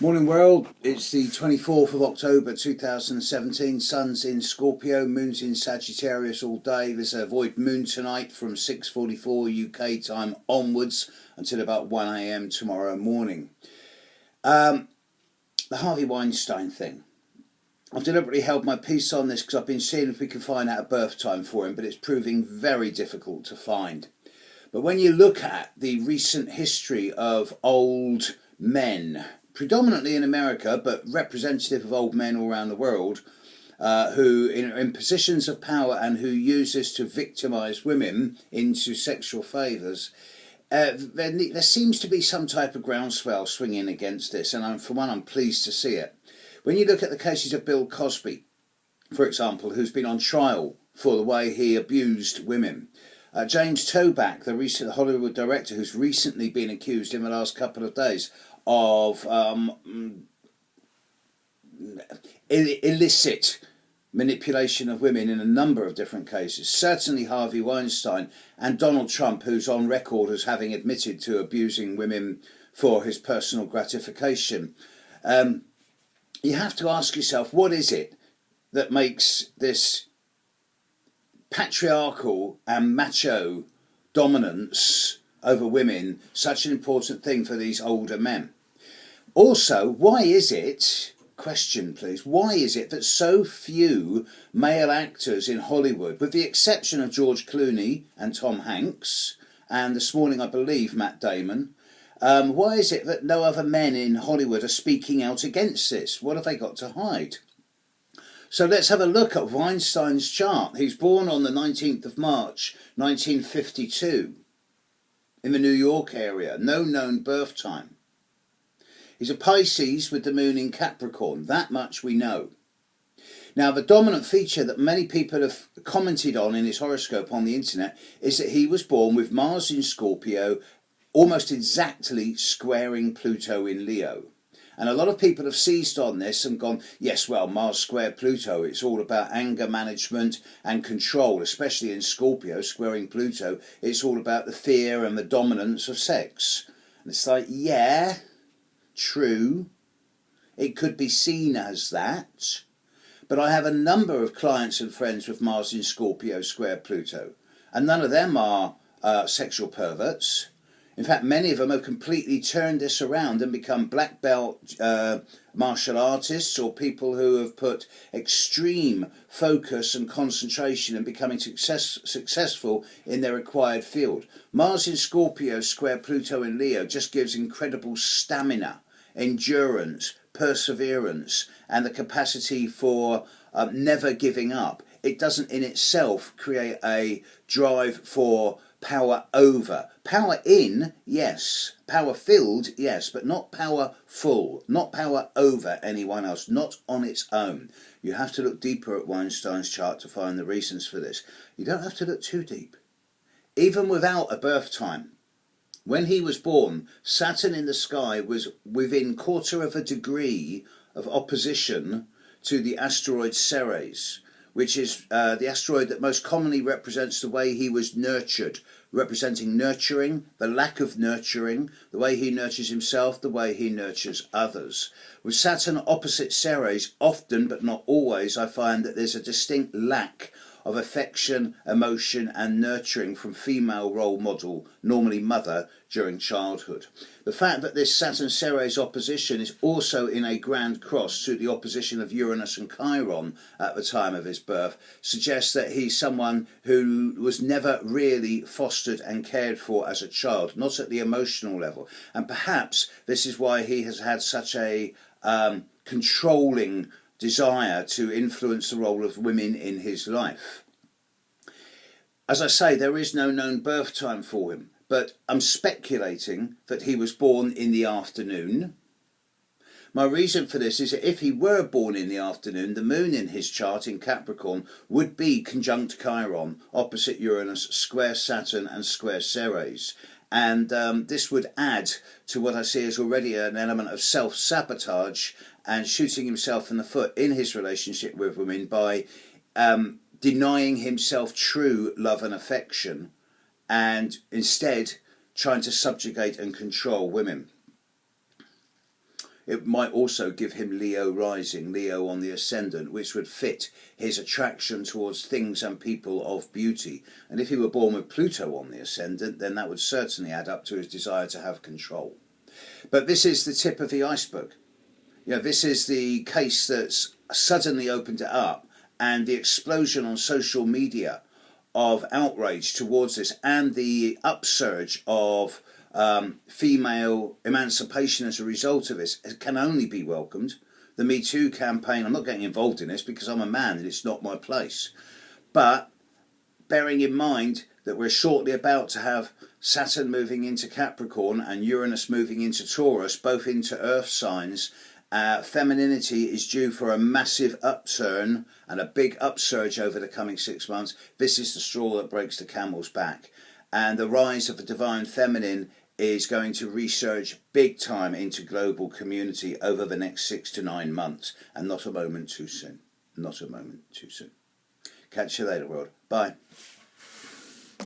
Morning world, it's the 24th of October 2017, sun's in Scorpio, moon's in Sagittarius all day. There's a void moon tonight from 6:44 UK time onwards until about 1 a.m. tomorrow morning. The Harvey Weinstein thing. I've deliberately held my peace on this because I've been seeing if we can find out a birth time for him, but it's proving very difficult to find. But when you look at the recent history of old men, predominantly in America, but representative of old men all around the world, who in positions of power and who use this to victimise women into sexual favours, there seems to be some type of groundswell swinging against this, and for one, I'm pleased to see it. When you look at the cases of Bill Cosby, for example, who's been on trial for the way he abused women, James Toback, the recent Hollywood director who's recently been accused in the last couple of days of illicit manipulation of women in a number of different cases. Certainly Harvey Weinstein, and Donald Trump, who's on record as having admitted to abusing women for his personal gratification. You have to ask yourself, what is it that makes this patriarchal and macho dominance over women such an important thing for these older men? Also, why is it, question please, why is it that so few male actors in Hollywood, with the exception of George Clooney and Tom Hanks, and this morning I believe Matt Damon, why is it that no other men in Hollywood are speaking out against this? What have they got to hide? So let's have a look at Weinstein's chart. He's born on the 19th of March 1952 in the New York area, no known birth time. He's a Pisces with the moon in Capricorn, that much we know. Now, the dominant feature that many people have commented on in his horoscope on the internet is that he was born with Mars in Scorpio, almost exactly squaring Pluto in Leo. And a lot of people have seized on this and gone, yes, well, Mars square Pluto, it's all about anger management and control, especially in Scorpio, squaring Pluto. It's all about the fear and the dominance of sex. And it's like, yeah, true. It could be seen as that. But I have a number of clients and friends with Mars in Scorpio square Pluto. And none of them are sexual perverts. In fact, many of them have completely turned this around and become black belt martial artists, or people who have put extreme focus and concentration in becoming successful in their acquired field. Mars in Scorpio square Pluto in Leo just gives incredible stamina, endurance, perseverance, and the capacity for never giving up. It doesn't in itself create a drive for power over. Power in, yes. Power filled, yes, but not powerful. Not power over anyone else, not on its own. You have to look deeper at Weinstein's chart to find the reasons for this. You don't have to look too deep. Even without a birth time, when he was born, Saturn in the sky was within 1/4 of a degree of opposition to the asteroid Ceres, which is the asteroid that most commonly represents the way he was nurtured, representing nurturing, the lack of nurturing, the way he nurtures himself, the way he nurtures others. With Saturn opposite Ceres, often but not always, I find that there's a distinct lack of affection, emotion and nurturing from female role model, normally mother, during childhood. The fact that this Saturn-Ceres opposition is also in a grand cross to the opposition of Uranus and Chiron at the time of his birth suggests that he's someone who was never really fostered and cared for as a child, not at the emotional level. And perhaps this is why he has had such a controlling desire to influence the role of women in his life. As I say, there is no known birth time for him, but I'm speculating that he was born in the afternoon. My reason for this is that if he were born in the afternoon, the moon in his chart in Capricorn would be conjunct Chiron, opposite Uranus, square Saturn and square Ceres. And this would add to what I see as already an element of self-sabotage and shooting himself in the foot in his relationship with women by denying himself true love and affection and instead trying to subjugate and control women. It might also give him Leo rising, Leo on the ascendant, which would fit his attraction towards things and people of beauty. And if he were born with Pluto on the ascendant, then that would certainly add up to his desire to have control. But this is the tip of the iceberg. This is the case that's suddenly opened it up, and the explosion on social media of outrage towards this, and the upsurge of female emancipation as a result of this can only be welcomed. The Me Too campaign, I'm not getting involved in this because I'm a man and it's not my place. But bearing in mind that we're shortly about to have Saturn moving into Capricorn and Uranus moving into Taurus, both into earth signs, femininity is due for a massive upturn and a big upsurge over the coming 6 months. This is the straw that breaks the camel's back. And the rise of the divine feminine is going to resurge big time into global community over the next 6 to 9 months. And not a moment too soon. Not a moment too soon. Catch you later, world. Bye.